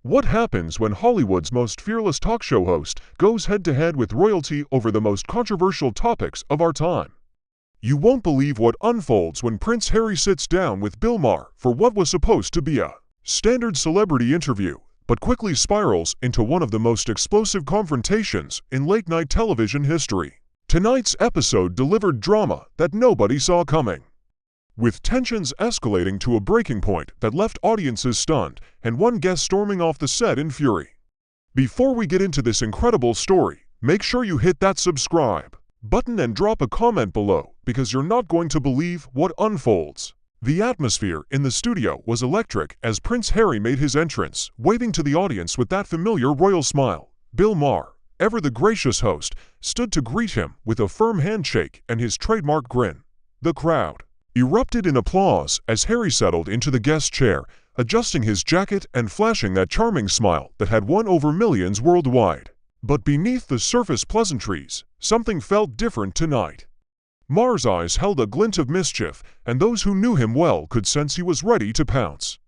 What happens when Hollywood's most fearless talk show host goes head-to-head with royalty over the most controversial topics of our time? You won't believe what unfolds when Prince Harry sits down with Bill Maher for what was supposed to be a standard celebrity interview, but quickly spirals into one of the most explosive confrontations in late-night television history. Tonight's episode delivered drama that nobody saw coming, with tensions escalating to a breaking point that left audiences stunned and one guest storming off the set in fury. Before we get into this incredible story, make sure you hit that subscribe button and drop a comment below because you're not going to believe what unfolds. The atmosphere in the studio was electric as Prince Harry made his entrance, waving to the audience with that familiar royal smile. Bill Maher, ever the gracious host, stood to greet him with a firm handshake and his trademark grin. The crowd erupted in applause as Harry settled into the guest chair, adjusting his jacket and flashing that charming smile that had won over millions worldwide. But beneath the surface pleasantries, something felt different tonight. Maher's eyes held a glint of mischief, and those who knew him well could sense he was ready to pounce.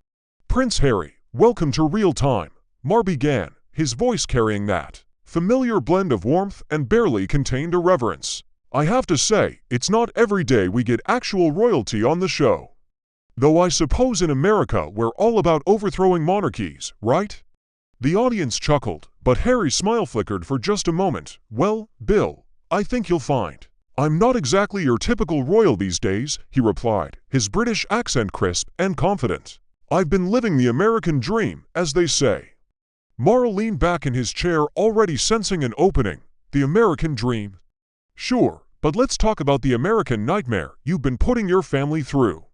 "Prince Harry, welcome to real time," Maher began, his voice carrying that familiar blend of warmth and barely contained irreverence. "I have to say, it's not every day we get actual royalty on the show. Though I suppose in America we're all about overthrowing monarchies, right?" The audience chuckled, but Harry's smile flickered for just a moment. "Well, Bill, I think you'll find I'm not exactly your typical royal these days," he replied, his British accent crisp and confident. "I've been living the American dream, as they say." Maher leaned back in his chair, already sensing an opening. "The American dream? Sure, but let's talk about the American nightmare you've been putting your family through.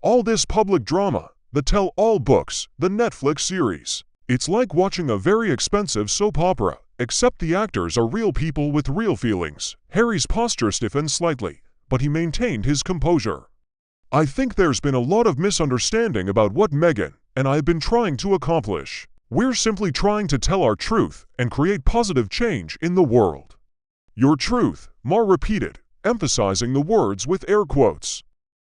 All this public drama, the tell-all books, the Netflix series. It's like watching a very expensive soap opera, except the actors are real people with real feelings." Harry's posture stiffened slightly, but he maintained his composure. "I think there's been a lot of misunderstanding about what Meghan and I have been trying to accomplish. We're simply trying to tell our truth and create positive change in the world." "Your truth," Maher repeated, emphasizing the words with air quotes.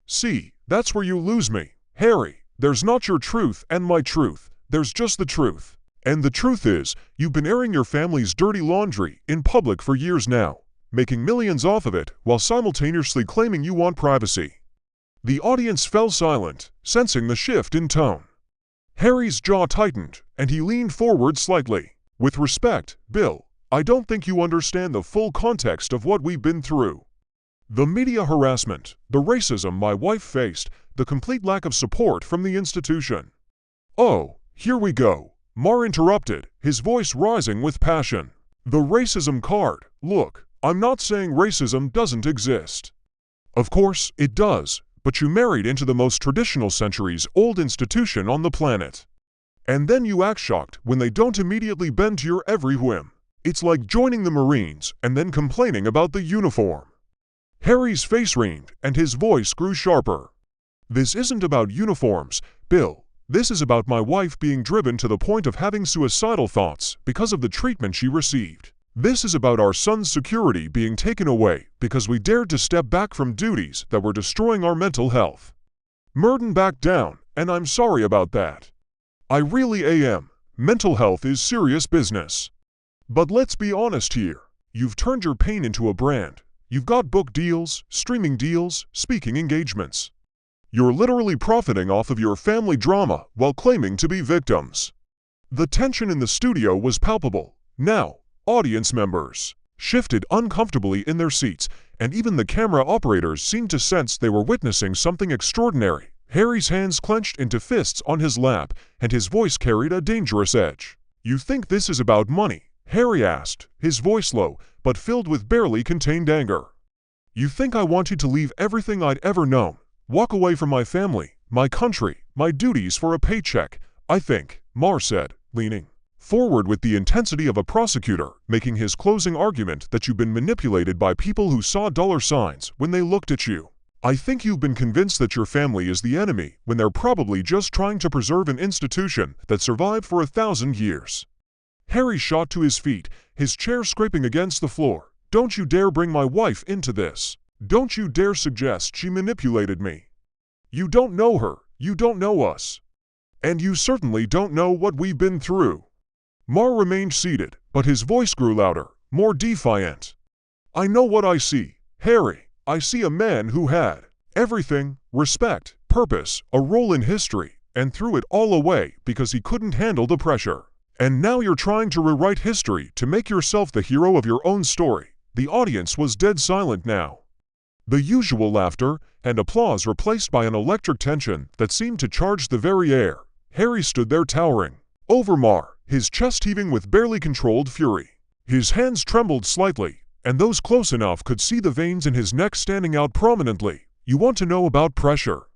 "See, that's where you lose me, Harry. There's not your truth and my truth. There's just the truth. And the truth is, you've been airing your family's dirty laundry in public for years now, making millions off of it while simultaneously claiming you want privacy." The audience fell silent, sensing the shift in tone. Harry's jaw tightened, and he leaned forward slightly. "With respect, Bill, I don't think you understand the full context of what we've been through. The media harassment, the racism my wife faced, the complete lack of support from the institution." "Oh, here we go," Maher interrupted, his voice rising with passion. "The racism card. Look, I'm not saying racism doesn't exist. Of course, it does, but you married into the most traditional centuries-old institution on the planet. And then you act shocked when they don't immediately bend to your every whim. It's like joining the Marines and then complaining about the uniform." Harry's face reamed, and his voice grew sharper. "This isn't about uniforms, Bill. This is about my wife being driven to the point of having suicidal thoughts because of the treatment she received. This is about our son's security being taken away because we dared to step back from duties that were destroying our mental health. Merton backed down, and I'm sorry about that. I really am. Mental health is serious business. But let's be honest here. You've turned your pain into a brand. You've got book deals, streaming deals, speaking engagements. You're literally profiting off of your family drama while claiming to be victims." The tension in the studio was palpable. Now, audience members shifted uncomfortably in their seats, and even the camera operators seemed to sense they were witnessing something extraordinary. Harry's hands clenched into fists on his lap, and his voice carried a dangerous edge. "You think this is about money?" Harry asked, his voice low, but filled with barely contained anger. "You think I want you to leave everything I'd ever known? Walk away from my family, my country, my duties for a paycheck? I think," Maher said, leaning forward with the intensity of a prosecutor making his closing argument, "that you've been manipulated by people who saw dollar signs when they looked at you. I think you've been convinced that your family is the enemy when they're probably just trying to preserve an institution that survived for 1,000 years." Harry shot to his feet, his chair scraping against the floor. "Don't you dare bring my wife into this. Don't you dare suggest she manipulated me. You don't know her. You don't know us. And you certainly don't know what we've been through. Maher remained seated, but his voice grew louder, more defiant. I know what I see, Harry. I see a man who had everything: respect, purpose, a role in history, and threw it all away because he couldn't handle the pressure. And now you're trying to rewrite history to make yourself the hero of your own story. The audience was dead silent now. The usual laughter and applause replaced by an electric tension that seemed to charge the very air. Harry stood there towering over Maher, his chest heaving with barely controlled fury. His hands trembled slightly, and those close enough could see the veins in his neck standing out prominently. You want to know about pressure?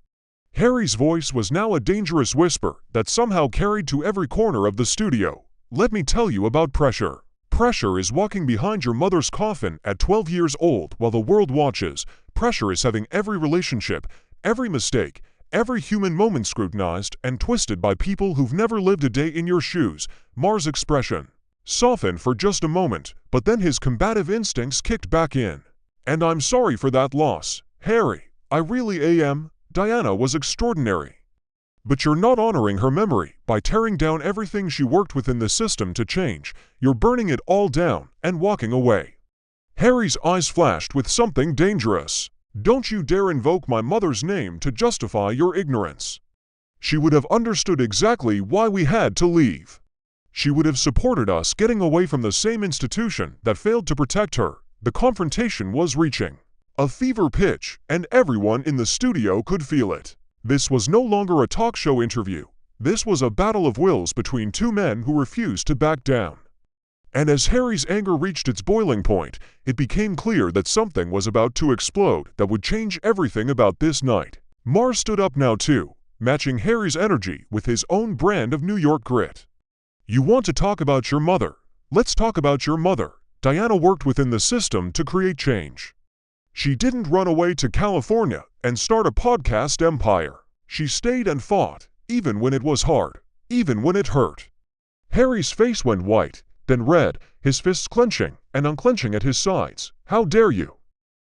Harry's voice was now a dangerous whisper that somehow carried to every corner of the studio. Let me tell you about pressure. Pressure is walking behind your mother's coffin at 12 years old while the world watches. Pressure is having every relationship, every mistake, every human moment scrutinized and twisted by people who've never lived a day in your shoes. Maher's expression softened for just a moment, but then his combative instincts kicked back in. And I'm sorry for that loss, Harry. I really am. Diana was extraordinary. But you're not honoring her memory by tearing down everything she worked within the system to change. You're burning it all down and walking away. Harry's eyes flashed with something dangerous. Don't you dare invoke my mother's name to justify your ignorance. She would have understood exactly why we had to leave. She would have supported us getting away from the same institution that failed to protect her. The confrontation was reaching a fever pitch, and everyone in the studio could feel it. This was no longer a talk show interview. This was a battle of wills between two men who refused to back down. And as Harry's anger reached its boiling point, it became clear that something was about to explode that would change everything about this night. Maher stood up now too, matching Harry's energy with his own brand of New York grit. You want to talk about your mother? Let's talk about your mother. Diana worked within the system to create change. She didn't run away to California and start a podcast empire. She stayed and fought, even when it was hard, even when it hurt. Harry's face went white, then red, his fists clenching and unclenching at his sides. How dare you?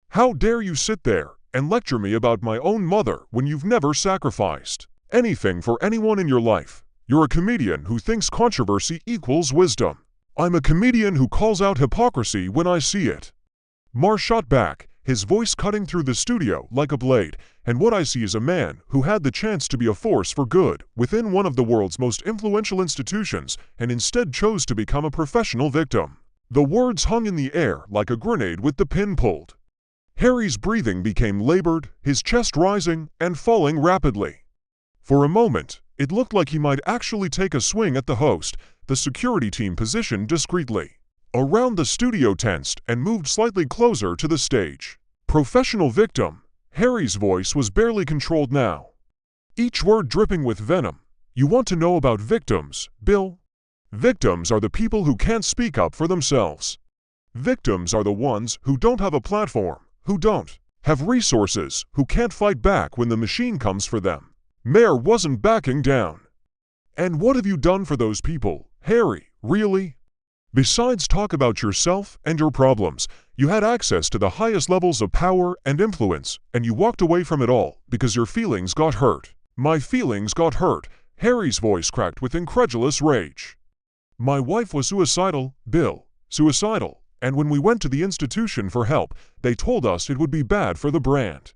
How dare you sit there and lecture me about my own mother when you've never sacrificed anything for anyone in your life? You're a comedian who thinks controversy equals wisdom. I'm a comedian who calls out hypocrisy when I see it. Maher shot back, his voice cutting through the studio like a blade, and what I see is a man who had the chance to be a force for good within one of the world's most influential institutions and instead chose to become a professional victim. The words hung in the air like a grenade with the pin pulled. Harry's breathing became labored, his chest rising and falling rapidly. For a moment, it looked like he might actually take a swing at the host. The security team positioned discreetly around the studio tensed and moved slightly closer to the stage. Professional victim. Harry's voice was barely controlled now, each word dripping with venom. You want to know about victims, Bill? Victims are the people who can't speak up for themselves. Victims are the ones who don't have a platform, who don't have resources, who can't fight back when the machine comes for them. Maher wasn't backing down. And what have you done for those people, Harry, really? Besides talk about yourself and your problems, you had access to the highest levels of power and influence, and you walked away from it all because your feelings got hurt. My feelings got hurt. Harry's voice cracked with incredulous rage. My wife was suicidal, Bill, suicidal, and when we went to the institution for help, they told us it would be bad for the brand.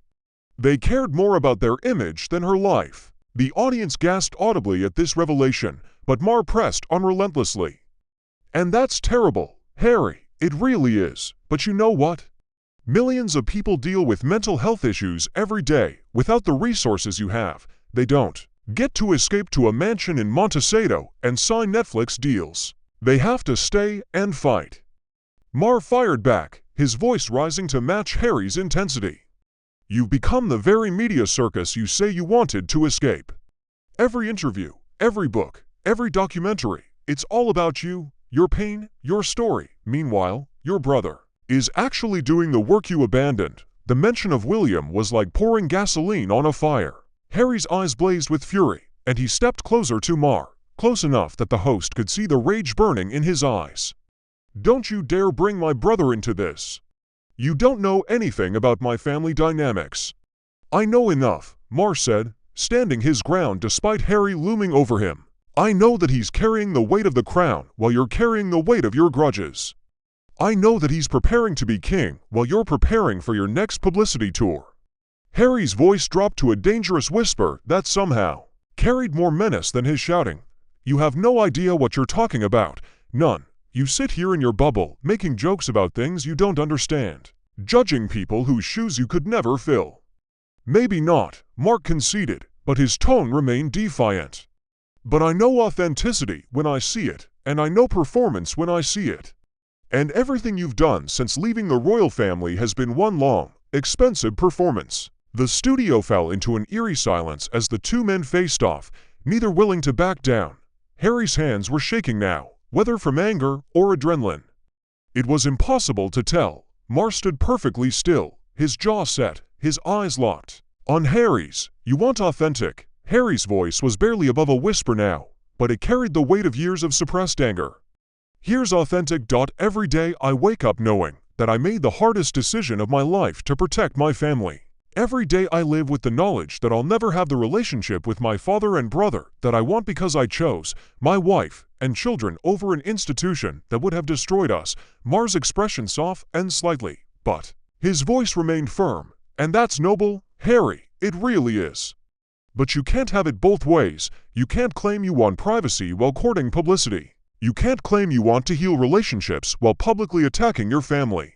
They cared more about their image than her life. The audience gasped audibly at this revelation, but Maher pressed on relentlessly. And that's terrible, Harry, it really is. But you know what? Millions of people deal with mental health issues every day without the resources you have. They don't get to escape to a mansion in Montecito and sign Netflix deals. They have to stay and fight. Maher fired back, his voice rising to match Harry's intensity. You've become the very media circus you say you wanted to escape. Every interview, every book, every documentary, it's all about you, your pain, your story. Meanwhile, your brother is actually doing the work you abandoned. The mention of William was like pouring gasoline on a fire. Harry's eyes blazed with fury, and he stepped closer to Maher, close enough that the host could see the rage burning in his eyes. Don't you dare bring my brother into this. You don't know anything about my family dynamics. I know enough, Maher said, standing his ground despite Harry looming over him. I know that he's carrying the weight of the crown while you're carrying the weight of your grudges. I know that he's preparing to be king while you're preparing for your next publicity tour. Harry's voice dropped to a dangerous whisper that somehow carried more menace than his shouting. You have no idea what you're talking about. None. You sit here in your bubble, making jokes about things you don't understand, judging people whose shoes you could never fill. Maybe not, Mark conceded, but his tone remained defiant. But I know authenticity when I see it, and I know performance when I see it. And everything you've done since leaving the royal family has been one long, expensive performance. The studio fell into an eerie silence as the two men faced off, neither willing to back down. Harry's hands were shaking now, whether from anger or adrenaline. It was impossible to tell. Maher stood perfectly still, his jaw set, his eyes locked on Harry's. You want authentic? Harry's voice was barely above a whisper now, but it carried the weight of years of suppressed anger. Here's authentic. Every day I wake up knowing that I made the hardest decision of my life to protect my family. Every day I live with the knowledge that I'll never have the relationship with my father and brother that I want because I chose my wife and children over an institution that would have destroyed us. Maher's expression soft and slightly, but his voice remained firm. And that's noble, Harry, it really is. But you can't have it both ways. You can't claim you want privacy while courting publicity. You can't claim you want to heal relationships while publicly attacking your family.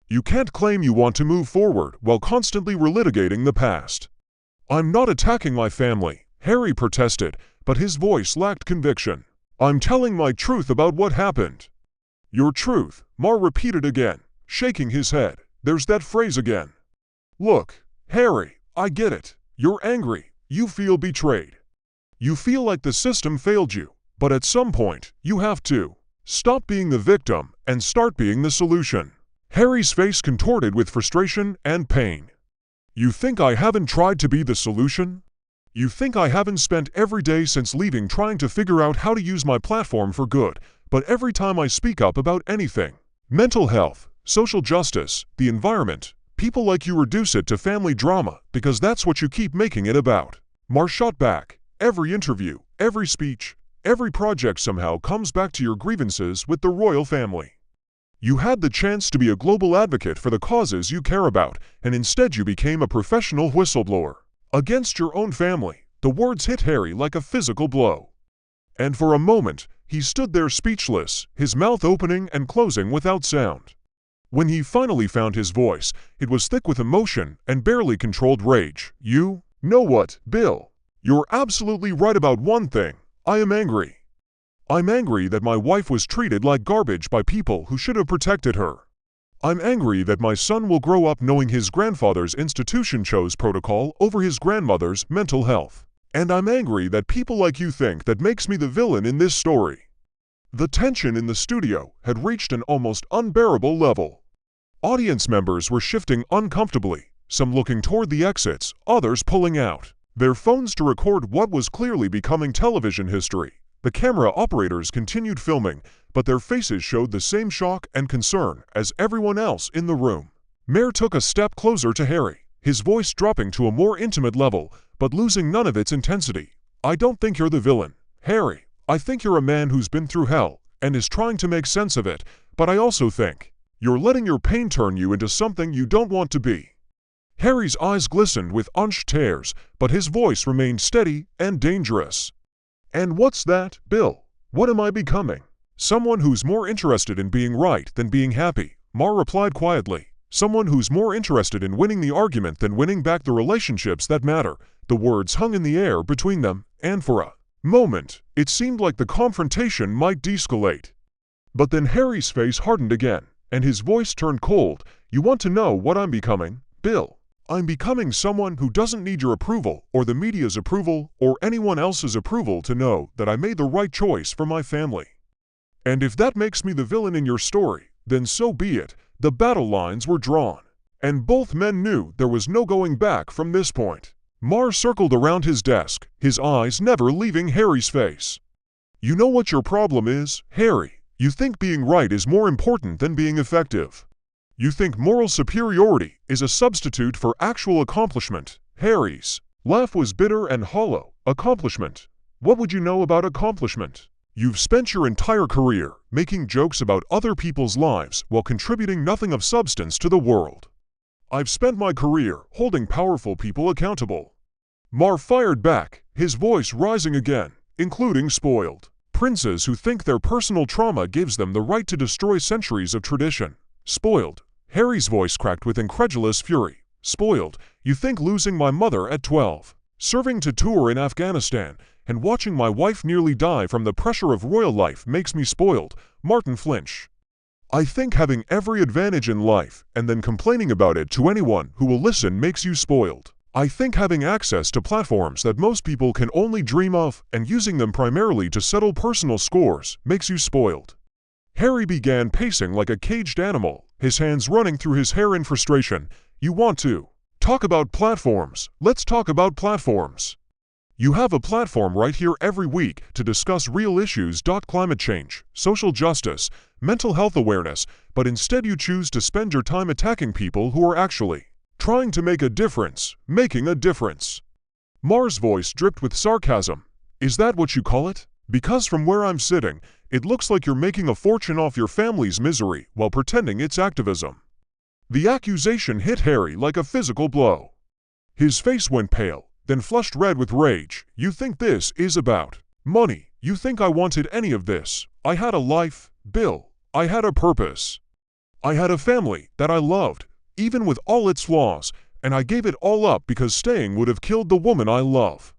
You can't claim you want to move forward while constantly relitigating the past. I'm not attacking my family, Harry protested, but his voice lacked conviction. I'm telling my truth about what happened. Your truth, Maher repeated again, shaking his head. There's that phrase again. Look, Harry, I get it. You're angry. You feel betrayed. You feel like the system failed you, but at some point, you have to stop being the victim and start being the solution. Harry's face contorted with frustration and pain. You think I haven't tried to be the solution? You think I haven't spent every day since leaving trying to figure out how to use my platform for good, but every time I speak up about anything, mental health, social justice, the environment, people like you reduce it to family drama because that's what you keep making it about. Maher shot back. Every interview, every speech, every project somehow comes back to your grievances with the royal family. You had the chance to be a global advocate for the causes you care about, and instead you became a professional whistleblower. Against your own family, the words hit Harry like a physical blow. And for a moment, he stood there speechless, his mouth opening and closing without sound. When he finally found his voice, it was thick with emotion and barely controlled rage. You know what, Bill? You're absolutely right about one thing. I am angry. I'm angry that my wife was treated like garbage by people who should have protected her. I'm angry that my son will grow up knowing his grandfather's institution chose protocol over his grandmother's mental health. And I'm angry that people like you think that makes me the villain in this story. The tension in the studio had reached an almost unbearable level. Audience members were shifting uncomfortably, some looking toward the exits, others pulling out their phones to record what was clearly becoming television history. The camera operators continued filming, but their faces showed the same shock and concern as everyone else in the room. Maher took a step closer to Harry, his voice dropping to a more intimate level, but losing none of its intensity. I don't think you're the villain, Harry. I think you're a man who's been through hell and is trying to make sense of it, but I also think you're letting your pain turn you into something you don't want to be. Harry's eyes glistened with unshed tears, but his voice remained steady and dangerous. And what's that, Bill? What am I becoming? Someone who's more interested in being right than being happy, Maher replied quietly. Someone who's more interested in winning the argument than winning back the relationships that matter. The words hung in the air between them, and for a moment, it seemed like the confrontation might de-escalate. But then Harry's face hardened again, and his voice turned cold. You want to know what I'm becoming, Bill? I'm becoming someone who doesn't need your approval or the media's approval or anyone else's approval to know that I made the right choice for my family. And if that makes me the villain in your story, then so be it. The battle lines were drawn, and both men knew there was no going back from this point. Maher circled around his desk, his eyes never leaving Harry's face. You know what your problem is, Harry? You think being right is more important than being effective. You think moral superiority is a substitute for actual accomplishment. Harry's Laugh was bitter and hollow. Accomplishment. What would you know about accomplishment? You've spent your entire career making jokes about other people's lives while contributing nothing of substance to the world. I've spent my career holding powerful people accountable. Maher fired back, his voice rising again, including spoiled princes who think their personal trauma gives them the right to destroy centuries of tradition. Spoiled. Harry's voice cracked with incredulous fury. Spoiled. You think losing my mother at 12, serving to tour in Afghanistan, and watching my wife nearly die from the pressure of royal life makes me spoiled? Martin flinched. I think having every advantage in life and then complaining about it to anyone who will listen makes you spoiled. I think having access to platforms that most people can only dream of and using them primarily to settle personal scores makes you spoiled. Harry began pacing like a caged animal, his hands running through his hair in frustration. You want to talk about platforms? Let's talk about platforms. You have a platform right here every week to discuss real issues. Climate change, social justice, mental health awareness, but instead you choose to spend your time attacking people who are actually trying to make a difference, making a difference. Maher's voice dripped with sarcasm. Is that what you call it? Because from where I'm sitting, it looks like you're making a fortune off your family's misery while pretending it's activism. The accusation hit Harry like a physical blow. His face went pale, then flushed red with rage. You think this is about money? You think I wanted any of this? I had a life, Bill. I had a purpose. I had a family that I loved, even with all its flaws, and I gave it all up because staying would have killed the woman I love.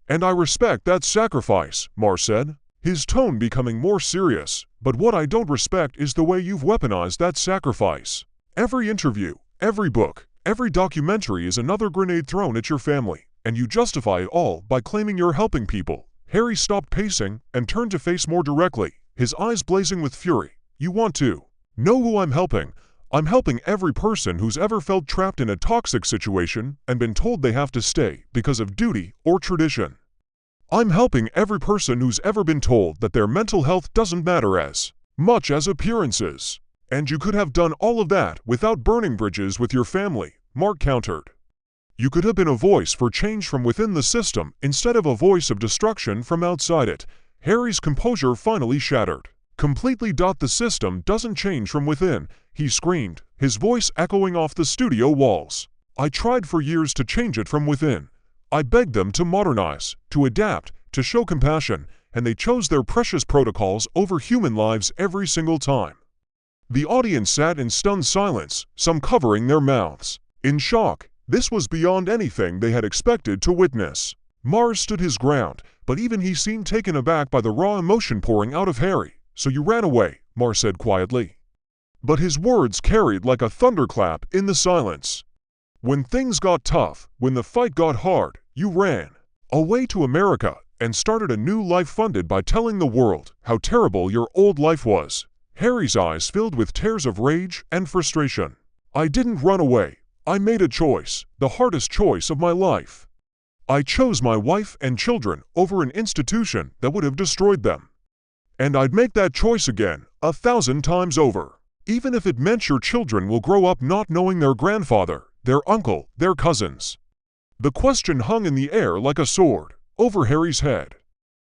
And I respect that sacrifice, Maher said, his tone becoming more serious. But what I don't respect is the way you've weaponized that sacrifice. Every interview, every book, every documentary is another grenade thrown at your family, and you justify it all by claiming you're helping people. Harry stopped pacing and turned to face more directly, his eyes blazing with fury. You want to know who I'm helping? I'm helping every person who's ever felt trapped in a toxic situation and been told they have to stay because of duty or tradition. I'm helping every person who's ever been told that their mental health doesn't matter as much as appearances. And you could have done all of that without burning bridges with your family, Maher countered. You could have been a voice for change from within the system instead of a voice of destruction from outside it. Harry's composure finally shattered. Completely. The system doesn't change from within, he screamed, his voice echoing off the studio walls. I tried for years to change it from within. I begged them to modernize, to adapt, to show compassion, and they chose their precious protocols over human lives every single time. The audience sat in stunned silence, some covering their mouths. In shock, this was beyond anything they had expected to witness. Maher stood his ground, but even he seemed taken aback by the raw emotion pouring out of Harry. So you ran away, Maher said quietly. But his words carried like a thunderclap in the silence. When things got tough, when the fight got hard, you ran away to America and started a new life funded by telling the world how terrible your old life was. Harry's eyes filled with tears of rage and frustration. I didn't run away. I made a choice, the hardest choice of my life. I chose my wife and children over an institution that would have destroyed them. And I'd make that choice again, 1,000 times over. Even if it meant your children will grow up not knowing their grandfather, their uncle, their cousins. The question hung in the air like a sword, over Harry's head.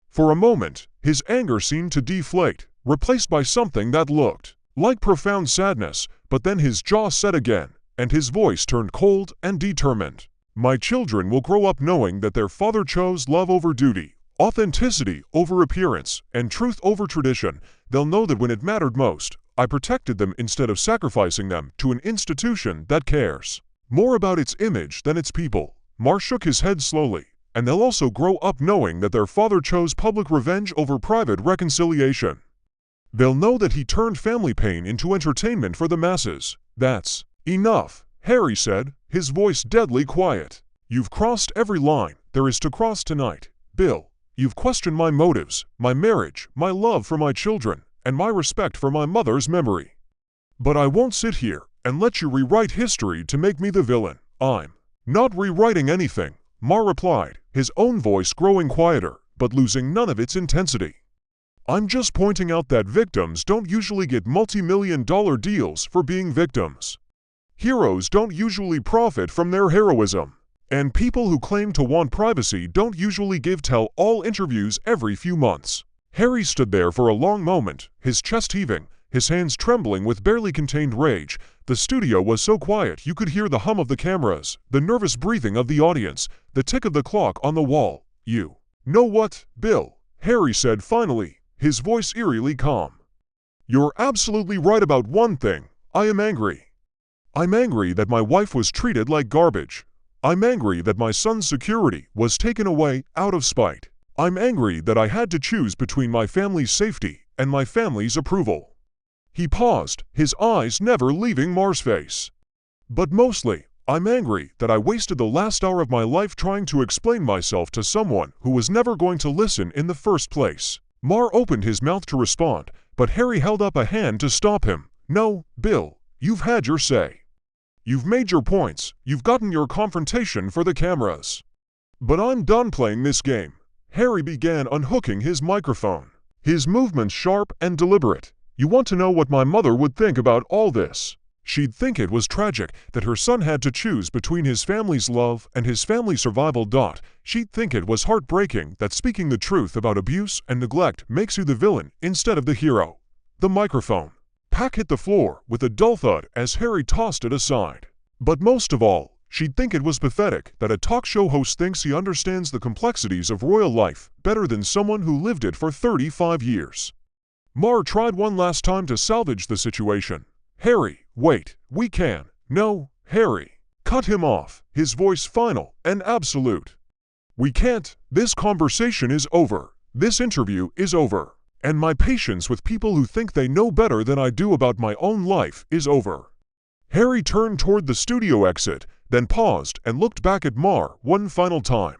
For a moment, his anger seemed to deflate, replaced by something that looked like profound sadness, but then his jaw set again, and his voice turned cold and determined. My children will grow up knowing that their father chose love over duty, authenticity over appearance, and truth over tradition. They'll know that when it mattered most, I protected them instead of sacrificing them to an institution that cares more about its image than its people. Maher shook his head slowly. And they'll also grow up knowing that their father chose public revenge over private reconciliation. They'll know that he turned family pain into entertainment for the masses. That's enough, Harry said, his voice deadly quiet. You've crossed every line there is to cross tonight, Bill. You've questioned my motives, my marriage, my love for my children, and my respect for my mother's memory. But I won't sit here and let you rewrite history to make me the villain. I'm not rewriting anything, Maher replied, his own voice growing quieter, but losing none of its intensity. I'm just pointing out that victims don't usually get multi-million-dollar deals for being victims. Heroes don't usually profit from their heroism. And people who claim to want privacy don't usually give tell-all interviews every few months. Harry stood there for a long moment, his chest heaving, his hands trembling with barely contained rage. The studio was so quiet you could hear the hum of the cameras, the nervous breathing of the audience, the tick of the clock on the wall. "You know what, Bill?" Harry said finally, his voice eerily calm. "You're absolutely right about one thing. I am angry. I'm angry that my wife was treated like garbage. I'm angry that my son's security was taken away out of spite. I'm angry that I had to choose between my family's safety and my family's approval." He paused, his eyes never leaving Maher's face. "But mostly, I'm angry that I wasted the last hour of my life trying to explain myself to someone who was never going to listen in the first place." Maher opened his mouth to respond, but Harry held up a hand to stop him. "No, Bill, you've had your say. You've made your points, you've gotten your confrontation for the cameras. But I'm done playing this game." Harry began unhooking his microphone, his movements sharp and deliberate. "You want to know what my mother would think about all this? She'd think it was tragic that her son had to choose between his family's love and his family's survival. She'd think it was heartbreaking that speaking the truth about abuse and neglect makes you the villain instead of the hero." The microphone pack hit the floor with a dull thud as Harry tossed it aside. "But most of all, she'd think it was pathetic that a talk show host thinks he understands the complexities of royal life better than someone who lived it for 35 years. Maher tried one last time to salvage the situation. "Harry, wait, we can." "No, Harry." Cut him off, his voice final and absolute. "We can't. This conversation is over. This interview is over. And my patience with people who think they know better than I do about my own life is over." Harry turned toward the studio exit, then paused and looked back at Maher one final time.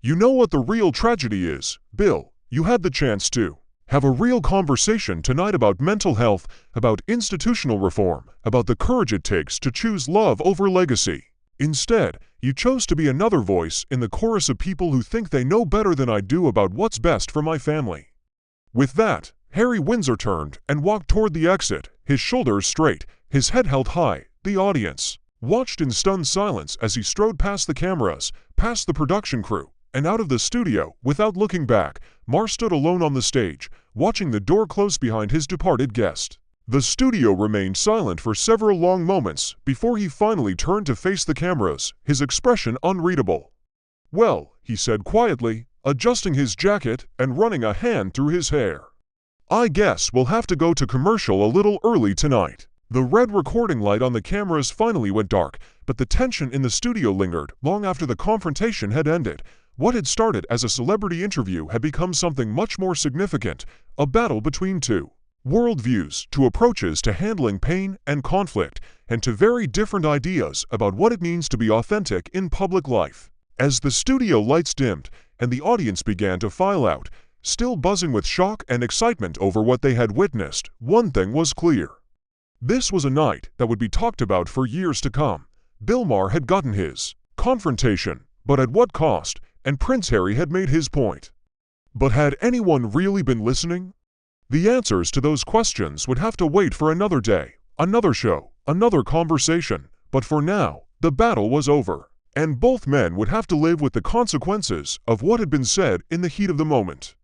"You know what the real tragedy is, Bill? You had the chance to have a real conversation tonight about mental health, about institutional reform, about the courage it takes to choose love over legacy. Instead, you chose to be another voice in the chorus of people who think they know better than I do about what's best for my family." With that, Harry Windsor turned and walked toward the exit, his shoulders straight, his head held high. The audience watched in stunned silence as he strode past the cameras, past the production crew, and out of the studio. Without looking back, Maher stood alone on the stage, watching the door close behind his departed guest. The studio remained silent for several long moments before he finally turned to face the cameras, his expression unreadable. "Well," he said quietly, adjusting his jacket and running a hand through his hair, "I guess we'll have to go to commercial a little early tonight." The red recording light on the cameras finally went dark, but the tension in the studio lingered long after the confrontation had ended. What had started as a celebrity interview had become something much more significant, a battle between two worldviews, two approaches to handling pain and conflict, and to very different ideas about what it means to be authentic in public life. As the studio lights dimmed and the audience began to file out, still buzzing with shock and excitement over what they had witnessed, one thing was clear. This was a night that would be talked about for years to come. Bill Maher had gotten his confrontation, but at what cost? And Prince Harry had made his point. But had anyone really been listening? The answers to those questions would have to wait for another day, another show, another conversation. But for now, the battle was over, and both men would have to live with the consequences of what had been said in the heat of the moment.